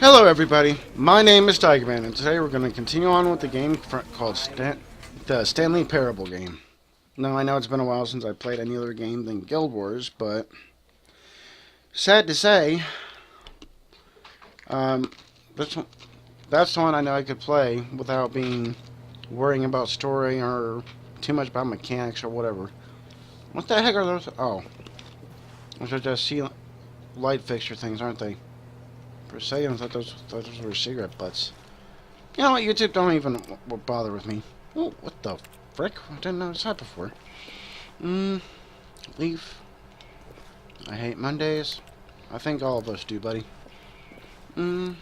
Hello everybody, my name is Tigerman, and today we're going to continue on with the game called the Stanley Parable game. Now I know it's been a while since I played any other game than Guild Wars, but sad to say, um, this one, that's the one I know I could play without worrying about story or too much about mechanics or whatever. What the heck are those? Oh, those are just light fixture things, aren't they? For a second, I thought those were cigarette butts. You know what? YouTube don't even bother with me. Oh, what the frick? I didn't notice that before. Leaf. I hate Mondays. I think all of us do, buddy. When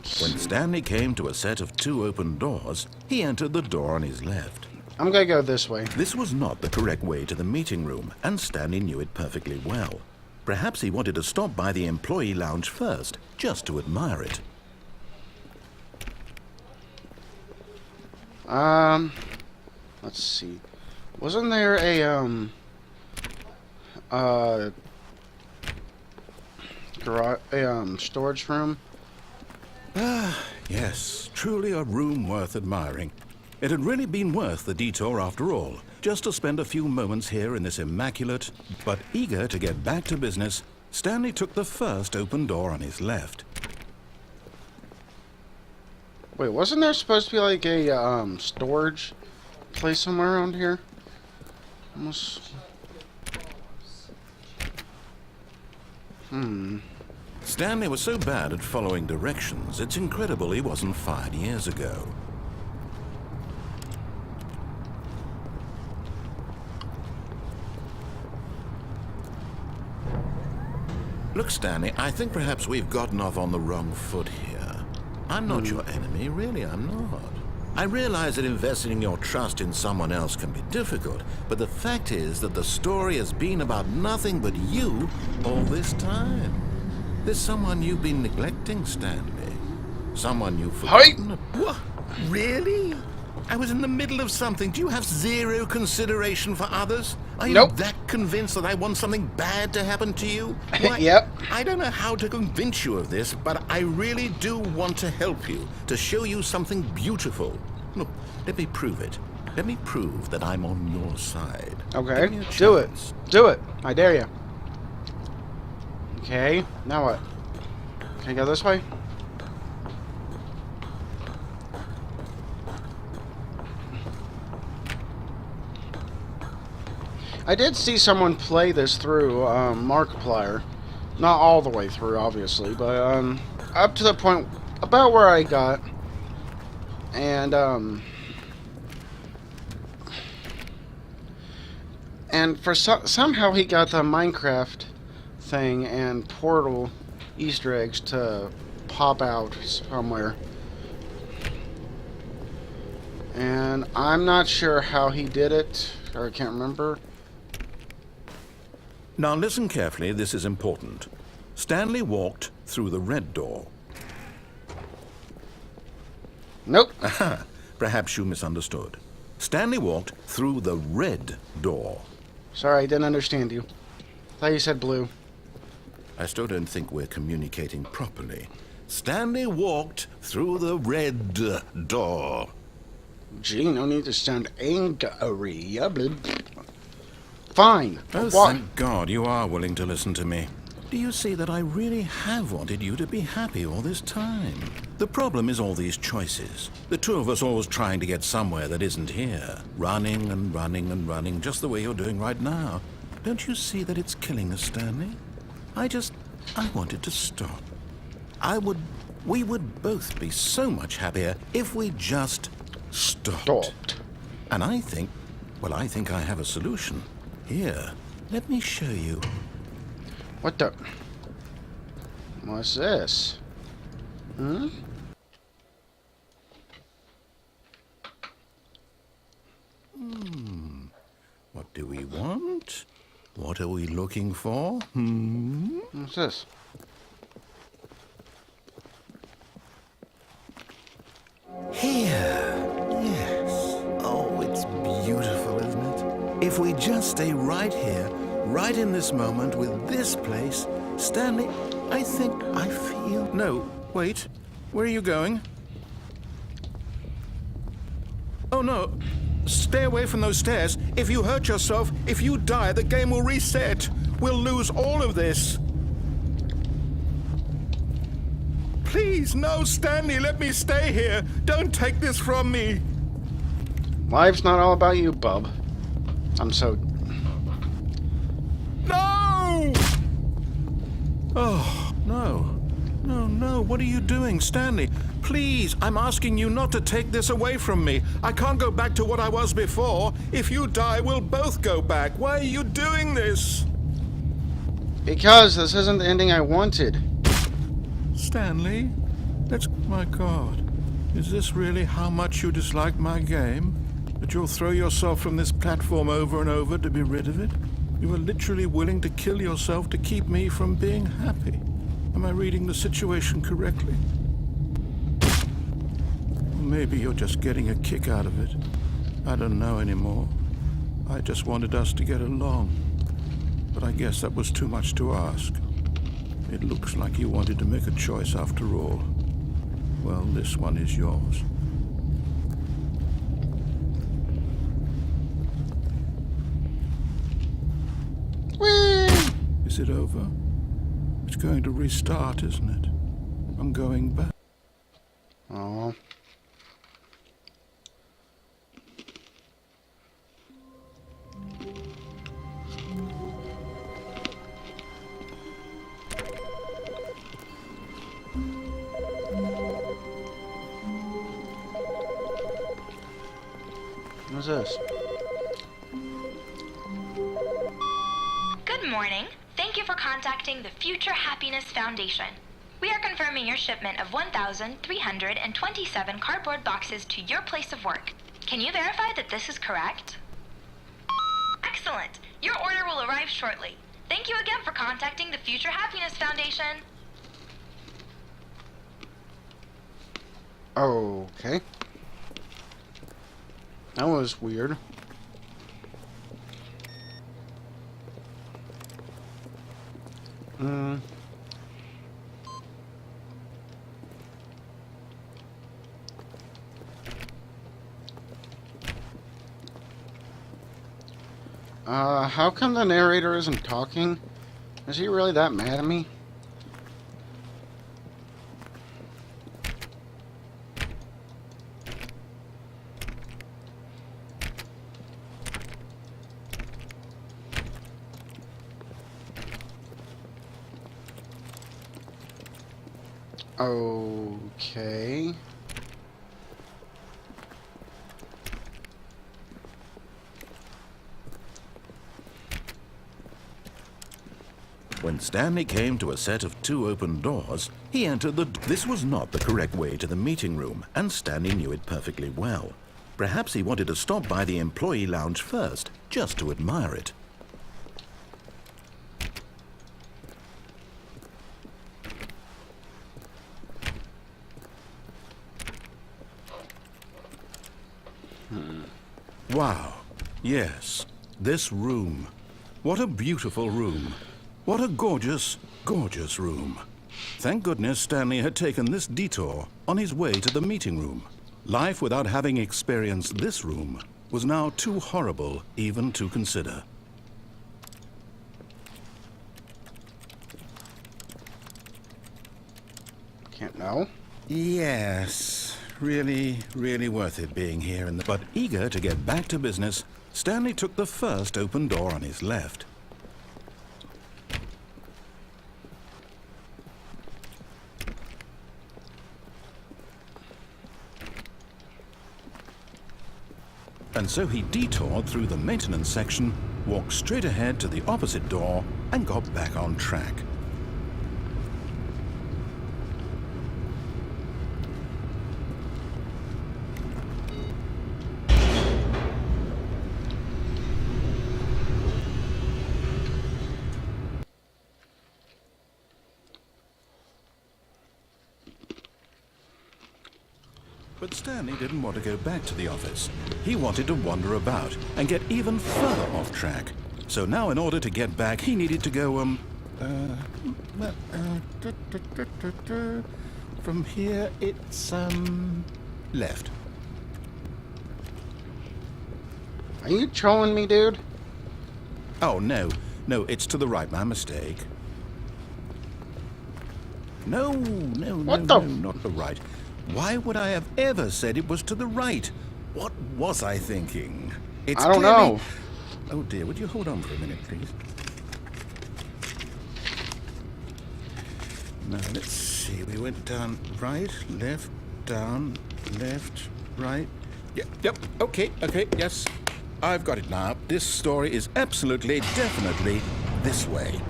Stanley came to a set of two open doors, he entered the door on his left. I'm gonna go this way. This was not the correct way to the meeting room, and Stanley knew it perfectly well. Perhaps he wanted to stop by the employee lounge first, just to admire it. Let's see. Wasn't there storage room? Yes, truly a room worth admiring. It had really been worth the detour after all, just to spend a few moments here in this immaculate, but eager to get back to business. Stanley took the first open door on his left. Wait, wasn't there supposed to be like a storage place somewhere around here? Almost. Stanley was so bad at following directions, it's incredible he wasn't fired years ago. Look, Stanley, I think perhaps we've gotten off on the wrong foot here. I'm not your enemy, really, I'm not. I realize that investing your trust in someone else can be difficult, but the fact is that the story has been about nothing but you all this time. There's someone you've been neglecting, Stanley. Someone you've forgotten. What? Really? I was in the middle of something. Do you have zero consideration for others? Are you that convinced that I want something bad to happen to you? Why, Yep. I don't know how to convince you of this, but I really do want to help you, to show you something beautiful. Look, let me prove it. Let me prove that I'm on your side. Okay, do it. Do it. I dare you. Okay, now what? Can I go this way? I did see someone play this through Markiplier. Not all the way through, obviously, but up to the point about where I got. And somehow he got the Minecraft thing and Portal Easter eggs to pop out somewhere. And I'm not sure how he did it, or I can't remember. Now listen carefully, this is important. Stanley walked through the red door. Nope. Aha, perhaps you misunderstood. Stanley walked through the red door. Sorry, I didn't understand you. Thought you said blue. I still don't think we're communicating properly. Stanley walked through the red door. Gee, no need to sound angry. Fine. Oh, thank God you are willing to listen to me. Do you see that I really have wanted you to be happy all this time? The problem is all these choices. The two of us always trying to get somewhere that isn't here. Running and running and running, just the way you're doing right now. Don't you see that it's killing us, Stanley? I wanted to stop. We would both be so much happier if we just stopped. And I think I have a solution. Here, let me show you. What the? What's this? What do we want? What are we looking for? What's this? Here. Yes. Oh, it's beautiful, isn't it? If we just stay right here, right in this moment with this place, Stanley, I think I feel... No, wait. Where are you going? Oh, no. Stay away from those stairs. If you hurt yourself, if you die, the game will reset. We'll lose all of this. Please, no, Stanley, let me stay here. Don't take this from me. Life's not all about you, bub. I'm so... No! Oh, no. No, no, what are you doing, Stanley? Please, I'm asking you not to take this away from me. I can't go back to what I was before. If you die, we'll both go back. Why are you doing this? Because this isn't the ending I wanted. Stanley? That's... My God. Is this really how much you dislike my game? That you'll throw yourself from this platform over and over to be rid of it? You were literally willing to kill yourself to keep me from being happy. Am I reading the situation correctly? Or maybe you're just getting a kick out of it. I don't know anymore. I just wanted us to get along. But I guess that was too much to ask. It looks like you wanted to make a choice after all. Well, this one is yours. Whee! Is it over? It's going to restart, isn't it? I'm going back. Oh. What's this? Good morning. Thank you for contacting the Future Happiness Foundation. We are confirming your shipment of 1,327 cardboard boxes to your place of work. Can you verify that this is correct? Excellent. Your order will arrive shortly. Thank you again for contacting the Future Happiness Foundation. Okay. That was weird. How come the narrator isn't talking? Is he really that mad at me? Okay. When Stanley came to a set of 2 open doors, he entered the... This was not the correct way to the meeting room, and Stanley knew it perfectly well. Perhaps he wanted to stop by the employee lounge first, just to admire it. Wow. Yes, this room. What a beautiful room. What a gorgeous, gorgeous room. Thank goodness Stanley had taken this detour on his way to the meeting room. Life without having experienced this room was now too horrible even to consider. Can't know. Yes, really, really worth it being here in the... But eager to get back to business, Stanley took the first open door on his left. And so he detoured through the maintenance section, walked straight ahead to the opposite door, and got back on track. But Stanley didn't want to go back to the office. He wanted to wander about and get even further off track. So now in order to get back, he needed to go, from here, it's, left. Are you trolling me, dude? Oh, no. No, it's to the right. My mistake. No, What the- not the right. Why would I have ever said it was to the right? What was I thinking? It's I don't clearly- know. Oh, dear. Would you hold on for a minute, please? Now, let's see. We went down right, left, down, left, right. Yep. Okay, yes. I've got it now. This story is absolutely, definitely this way.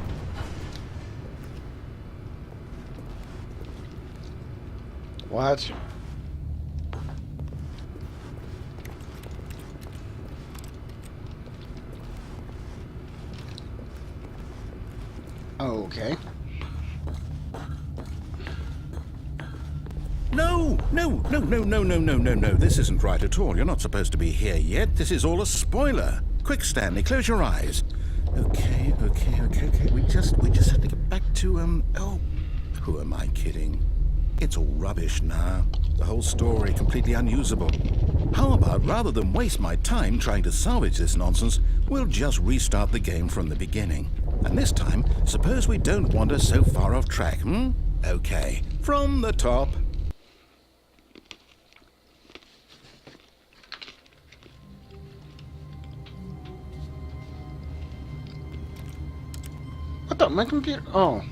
What? Okay. No. This isn't right at all. You're not supposed to be here yet. This is all a spoiler. Quick, Stanley, close your eyes. Okay. We just have to get back to, oh, who am I kidding? It's all rubbish now. The whole story completely unusable. How about, rather than waste my time trying to salvage this nonsense, we'll just restart the game from the beginning. And this time, suppose we don't wander so far off track, Okay, from the top. What the? My computer? Oh.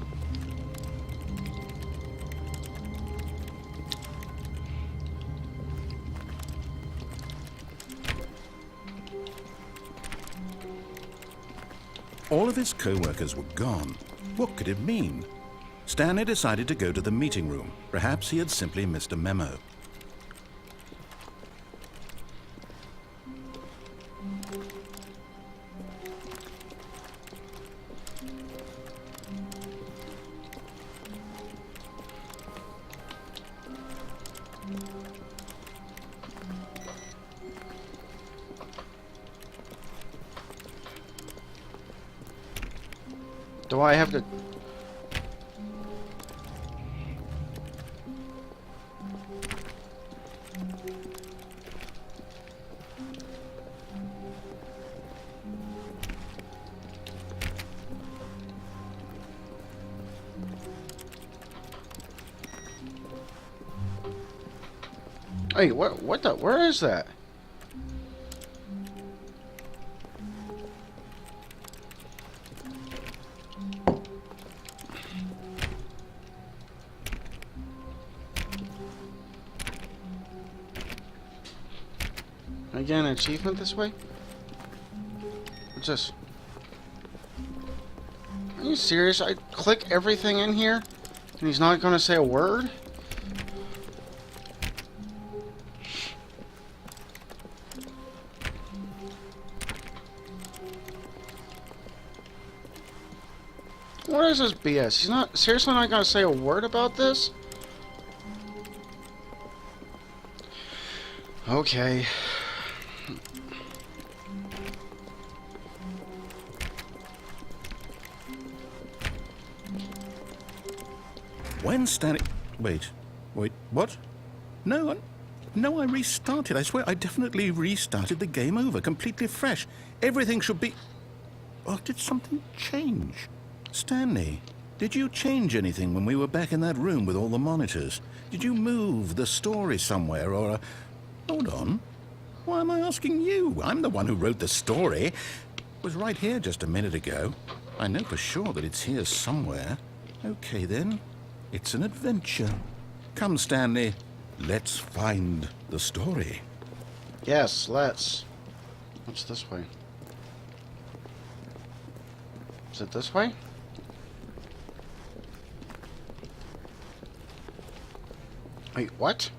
All of his co-workers were gone. What could it mean? Stanley decided to go to the meeting room. Perhaps he had simply missed a memo. Do I have to... Hey, what the... Where is that? Can I get an achievement this way? What's this? Are you serious? I click everything in here and he's not gonna say a word? What is this BS? He's not seriously not gonna say a word about this? Okay. When Stanley... Wait, what? No, I restarted. I swear, I definitely restarted the game over, completely fresh. Everything should be... Oh, did something change? Stanley, did you change anything when we were back in that room with all the monitors? Did you move the story somewhere, or... Hold on. Why am I asking you? I'm the one who wrote the story. It was right here just a minute ago. I know for sure that it's here somewhere. Okay, then. It's an adventure. Come, Stanley. Let's find the story. Yes, let's. What's this way? Is it this way? Wait, what?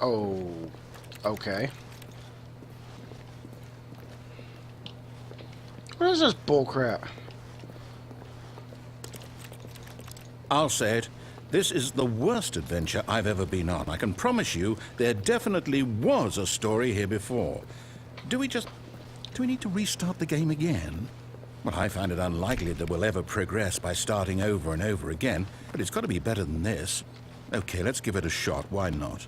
Oh, okay. What is this bullcrap? I'll say it. This is the worst adventure I've ever been on. I can promise you there definitely was a story here before. Do we need to restart the game again? Well, I find it unlikely that we'll ever progress by starting over and over again, but it's got to be better than this. Okay, let's give it a shot. Why not?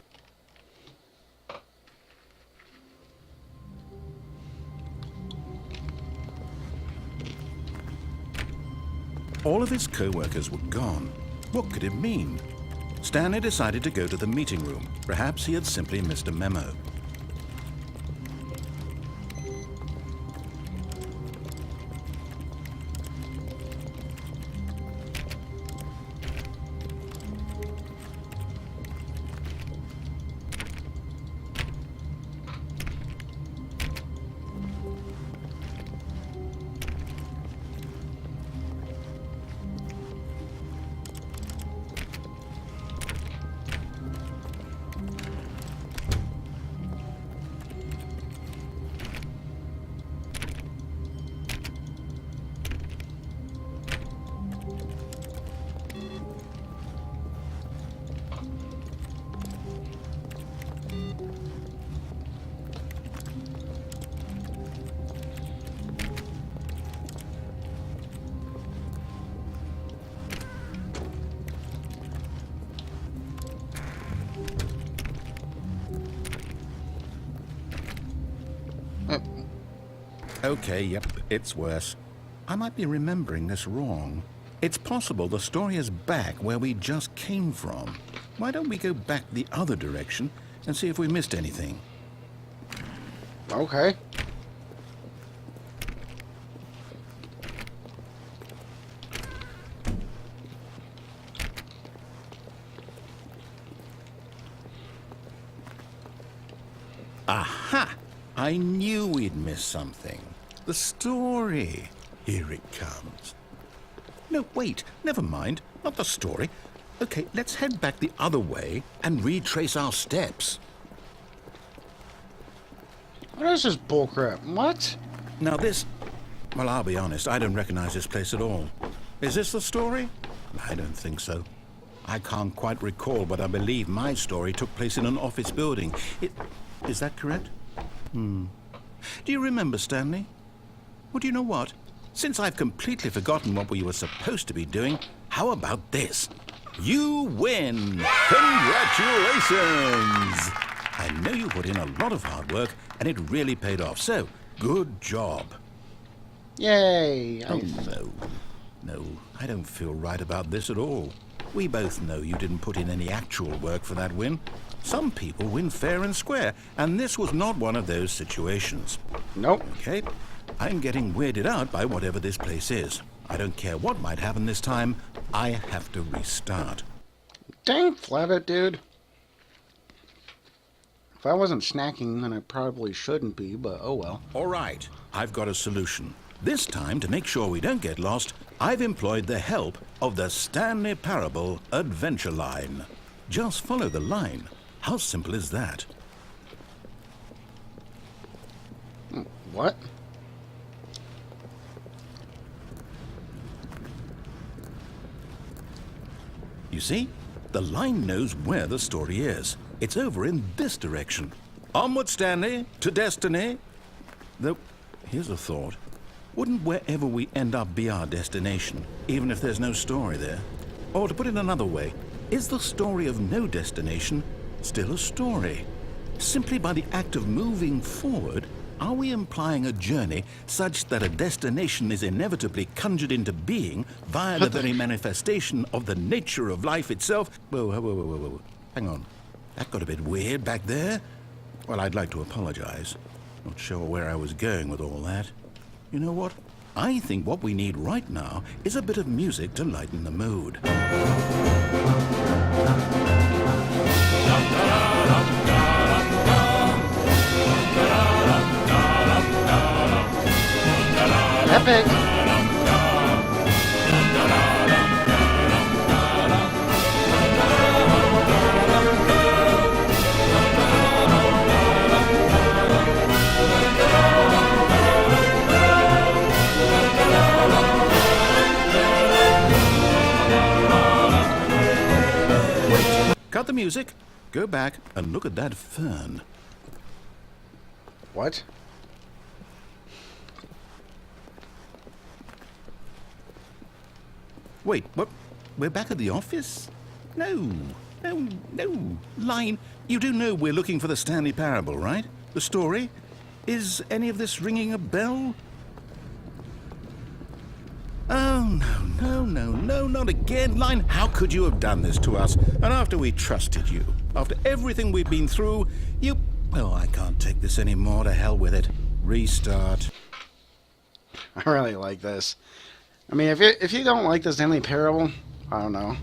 All of his co-workers were gone. What could it mean? Stanley decided to go to the meeting room. Perhaps he had simply missed a memo. Okay, yep, it's worse. I might be remembering this wrong. It's possible the story is back where we just came from. Why don't we go back the other direction and see if we missed anything? Okay. Aha! I knew we'd miss something. The story. Here it comes. No, wait, never mind. Not the story. Okay, let's head back the other way and retrace our steps. What is this bullcrap? What? Now this... Well, I'll be honest, I don't recognize this place at all. Is this the story? I don't think so. I can't quite recall, but I believe my story took place in an office building. Is that correct? Do you remember, Stanley? Well, do you know what? Since I've completely forgotten what we were supposed to be doing, how about this? You win! Congratulations! I know you put in a lot of hard work, and it really paid off, so good job. Yay! Oh, no, I don't feel right about this at all. We both know you didn't put in any actual work for that win. Some people win fair and square, and this was not one of those situations. Nope. Okay, I'm getting weirded out by whatever this place is. I don't care what might happen this time. I have to restart. Dang, Flabbit, dude. If I wasn't snacking, then I probably shouldn't be, but oh well. All right, I've got a solution. This time, to make sure we don't get lost, I've employed the help of the Stanley Parable Adventure Line. Just follow the line. How simple is that? What? You see? The line knows where the story is. It's over in this direction. Onward, Stanley, to destiny. Though, here's a thought. Wouldn't wherever we end up be our destination, even if there's no story there? Or to put it another way, is the story of no destination still a story? Simply by the act of moving forward, are we implying a journey such that a destination is inevitably conjured into being via the very manifestation of the nature of life itself? Whoa. Hang on. That got a bit weird back there. Well, I'd like to apologize. Not sure where I was going with all that. You know what? I think what we need right now is a bit of music to lighten the mood. Epic! music. Go back and look at that fern. What? Wait, what? We're back at the office? No. Line, you do know we're looking for the Stanley Parable, right? The story? Is any of this ringing a bell? Oh, no, not again. Line, how could you have done this to us? And after we trusted you, after everything we've been through, you... Oh, I can't take this anymore. To hell with it. Restart. I really like this. I mean, if you don't like the Stanley Parable, I don't know.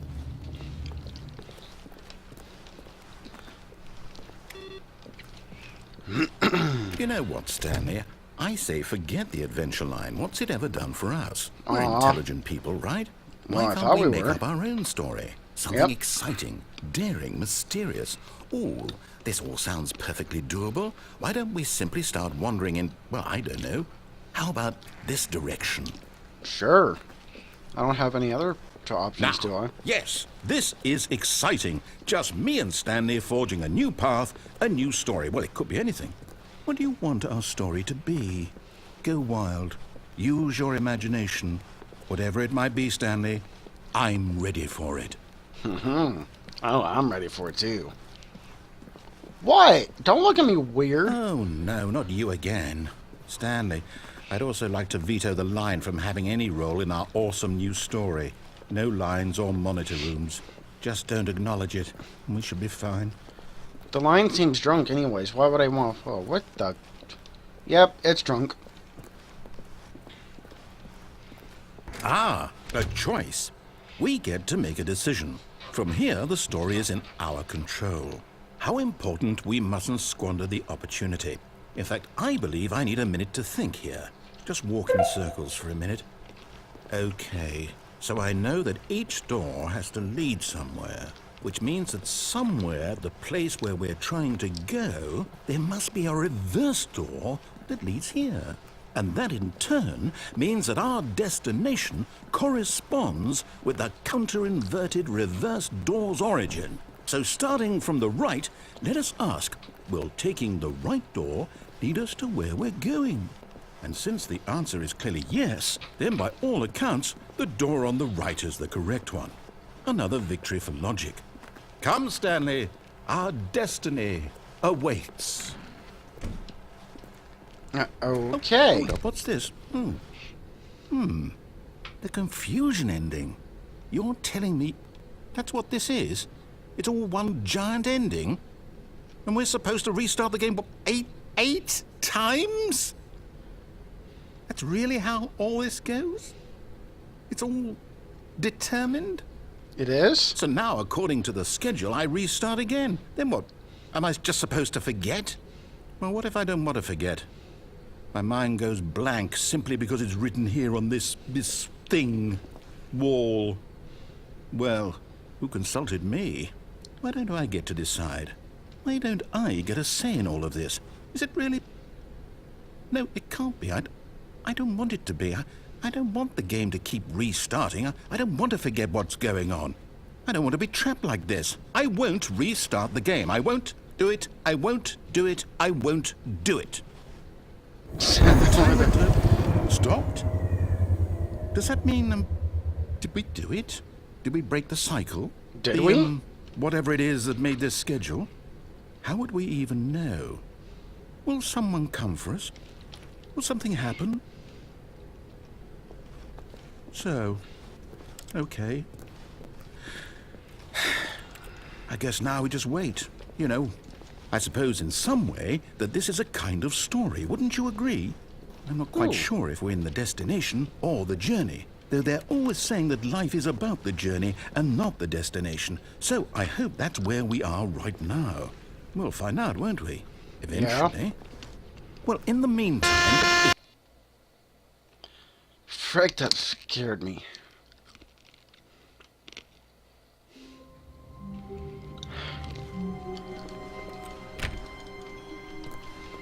You know what, Stanley? I say forget the adventure line. What's it ever done for us? We're Aw. intelligent people, right? Well, Why I can't thought we we make were. up our own story? Something Yep. exciting, daring, mysterious. Ooh, this all sounds perfectly doable. Why don't we simply start wandering in, well, I don't know. How about this direction? Sure. I don't have any other options, do I? Yes, this is exciting. Just me and Stanley forging a new path, a new story. Well, it could be anything. What do you want our story to be? Go wild. Use your imagination. Whatever it might be, Stanley, I'm ready for it. Oh, I'm ready for it, too. What? Don't look at me weird. Oh, no, not you again. Stanley, I'd also like to veto the line from having any role in our awesome new story. No lines or monitor rooms. Just don't acknowledge it, and we should be fine. The line seems drunk anyways. Why would I want... Oh, what the... Yep, it's drunk. Ah, a choice. We get to make a decision. From here, the story is in our control. How important we mustn't squander the opportunity. In fact, I believe I need a minute to think here. Just walk in circles for a minute. Okay, so I know that each door has to lead somewhere, which means that somewhere, the place where we're trying to go, there must be a reverse door that leads here. And that in turn means that our destination corresponds with the counter-inverted reverse door's origin. So starting from the right, let us ask, will taking the right door lead us to where we're going? And since the answer is clearly yes, then by all accounts, the door on the right is the correct one. Another victory for logic. Come, Stanley, our destiny awaits. Okay. Hold up, what's this? The confusion ending. You're telling me that's what this is? It's all one giant ending? And we're supposed to restart the game, what, eight times? That's really how all this goes? It's all determined? It is? So now, according to the schedule, I restart again. Then what? Am I just supposed to forget? Well, what if I don't want to forget? My mind goes blank simply because it's written here on this thing, wall. Well, who consulted me? Why don't I get to decide? Why don't I get a say in all of this? Is it really... No, it can't be. I don't want it to be. I don't want the game to keep restarting. I don't want to forget what's going on. I don't want to be trapped like this. I won't restart the game. I won't do it. I won't do it. I won't do it. Stopped? Does that mean, did we do it? Did we break the cycle? Did we? Whatever it is that made this schedule? How would we even know? Will someone come for us? Will something happen? So, okay. I guess now we just wait. You know, I suppose in some way that this is a kind of story. Wouldn't you agree? I'm not quite sure if we're in the destination or the journey, though they're always saying that life is about the journey and not the destination. So I hope that's where we are right now. We'll find out, won't we? Eventually. Yeah. Well, in the meantime... Frick, that scared me.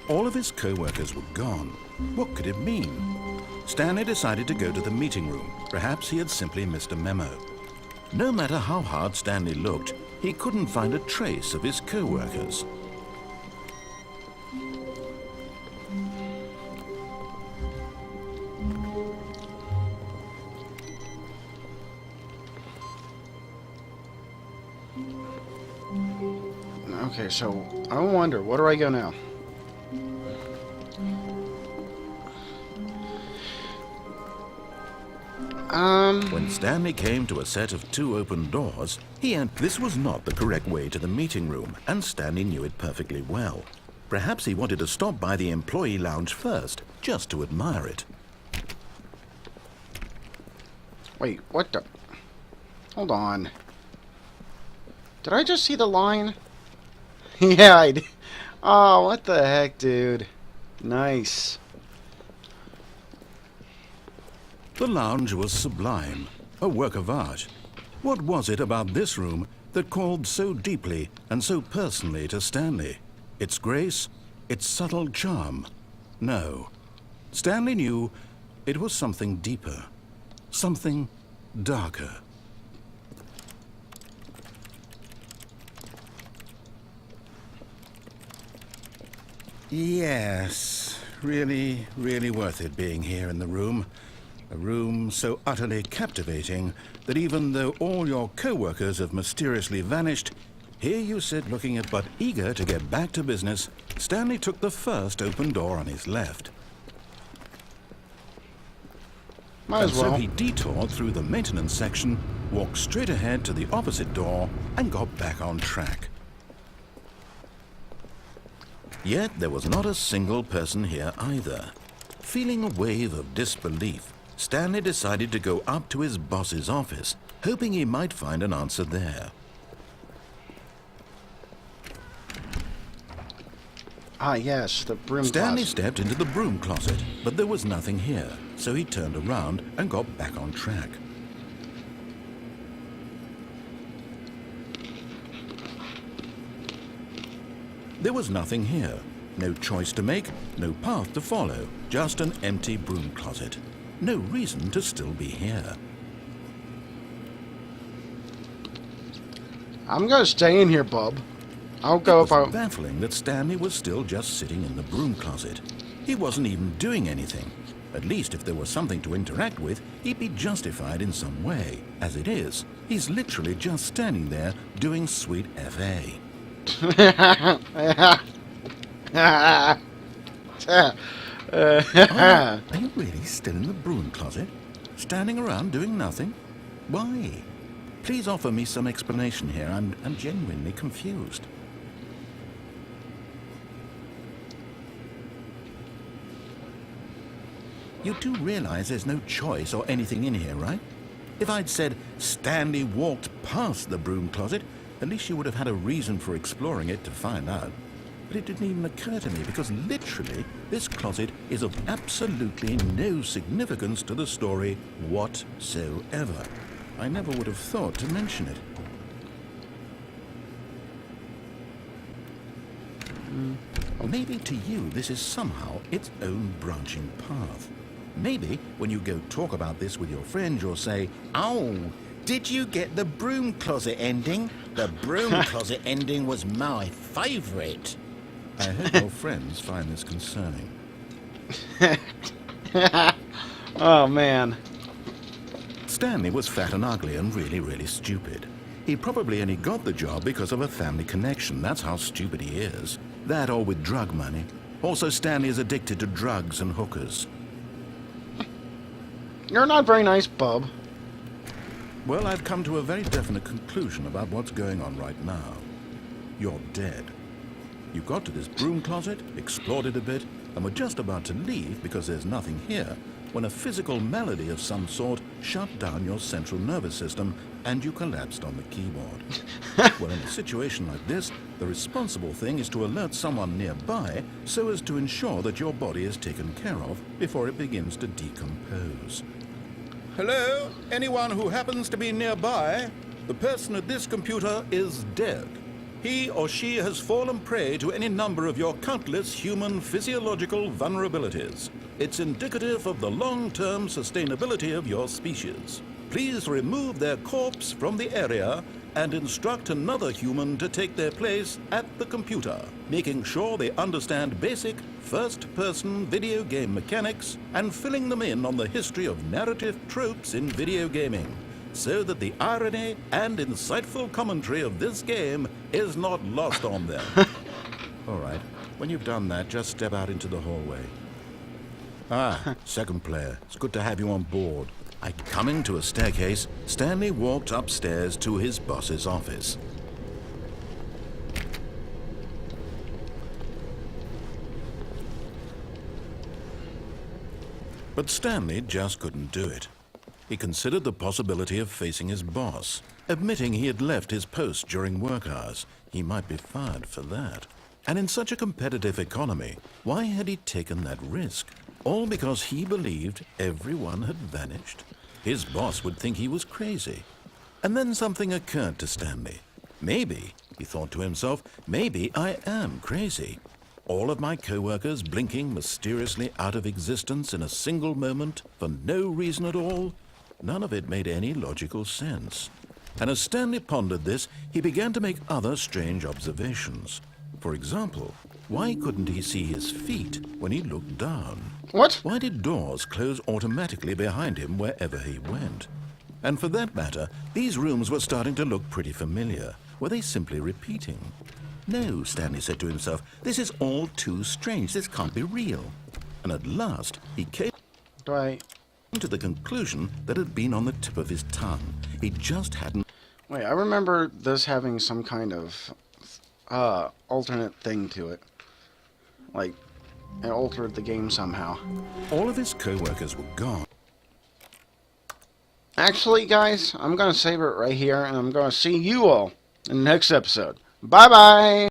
All of his co-workers were gone. What could it mean? Stanley decided to go to the meeting room. Perhaps he had simply missed a memo. No matter how hard Stanley looked, he couldn't find a trace of his co-workers. Okay, so I wonder, where do I go now? When Stanley came to a set of 2 open doors, this was not the correct way to the meeting room, and Stanley knew it perfectly well. Perhaps he wanted to stop by the employee lounge first, just to admire it. Wait, what the? Hold on. Did I just see the line? Yeah, I did. Oh, what the heck, dude? Nice. The lounge was sublime, a work of art. What was it about this room that called so deeply and so personally to Stanley? Its grace? Its subtle charm? No. Stanley knew it was something deeper, something darker. Yes, really, really worth it being here in the room. A room so utterly captivating that even though all your co-workers have mysteriously vanished, here you sit looking at but eager to get back to business. Stanley took the first open door on his left. Might as well. So he detoured through the maintenance section, walked straight ahead to the opposite door, and got back on track. Yet there was not a single person here either. Feeling a wave of disbelief, Stanley decided to go up to his boss's office, hoping he might find an answer there. Ah, yes, the broom Stanley closet. stepped into the broom closet, but there was nothing here, so he turned around and got back on track. There was nothing here. No choice to make, no path to follow, just an empty broom closet. No reason to still be here. I'm gonna stay in here, bub. I'll go It if was I... baffling that Stanley was still just sitting in the broom closet. He wasn't even doing anything. At least if there was something to interact with, he'd be justified in some way. As it is, he's literally just standing there doing sweet FA. Are you really still in the broom closet? Standing around doing nothing? Why? Please offer me some explanation here. I'm genuinely confused. You do realize there's no choice or anything in here, right? If I'd said Stanley walked past the broom closet, at least you would have had a reason for exploring it to find out. But it didn't even occur to me because literally this closet is of absolutely no significance to the story whatsoever. I never would have thought to mention it. Maybe to you this is somehow its own branching path. Maybe when you go talk about this with your friends, you'll say, "Oh, did you get the broom closet ending? The broom closet ending was my favorite." I hope your friends find this concerning. Oh, man. Stanley was fat and ugly and really, really stupid. He probably only got the job because of a family connection. That's how stupid he is. That or with drug money. Also, Stanley is addicted to drugs and hookers. You're not very nice, bub. Well, I've come to a very definite conclusion about what's going on right now. You're dead. You got to this broom closet, explored it a bit, and were just about to leave because there's nothing here, when a physical malady of some sort shut down your central nervous system and you collapsed on the keyboard. Well, in a situation like this, the responsible thing is to alert someone nearby so as to ensure that your body is taken care of before it begins to decompose. Hello? Anyone who happens to be nearby? The person at this computer is dead. He or she has fallen prey to any number of your countless human physiological vulnerabilities. It's indicative of the long-term sustainability of your species. Please remove their corpse from the area and instruct another human to take their place at the computer, making sure they understand basic first-person video game mechanics and filling them in on the history of narrative tropes in video gaming, so that the irony and insightful commentary of this game is not lost on them. All right, when you've done that, just step out into the hallway. Ah, second player, it's good to have you on board. Coming to a staircase, Stanley walked upstairs to his boss's office. But Stanley just couldn't do it. He considered the possibility of facing his boss, admitting he had left his post during work hours. He might be fired for that. And in such a competitive economy, why had he taken that risk? All because he believed everyone had vanished? His boss would think he was crazy. And then something occurred to Stanley. Maybe, he thought to himself, maybe I am crazy. All of my co-workers blinking mysteriously out of existence in a single moment for no reason at all? None of it made any logical sense. And as Stanley pondered this, he began to make other strange observations. For example, why couldn't he see his feet when he looked down? What? Why did doors close automatically behind him wherever he went? And for that matter, these rooms were starting to look pretty familiar. Were they simply repeating? No, Stanley said to himself, this is all too strange. This can't be real. And at last, he came to the conclusion that had been on the tip of his tongue. He just hadn't... Wait, I remember this having some kind of alternate thing to it. Like, it altered the game somehow. All of his co-workers were gone. Actually, guys, I'm going to save it right here, and I'm going to see you all in the next episode. Bye-bye!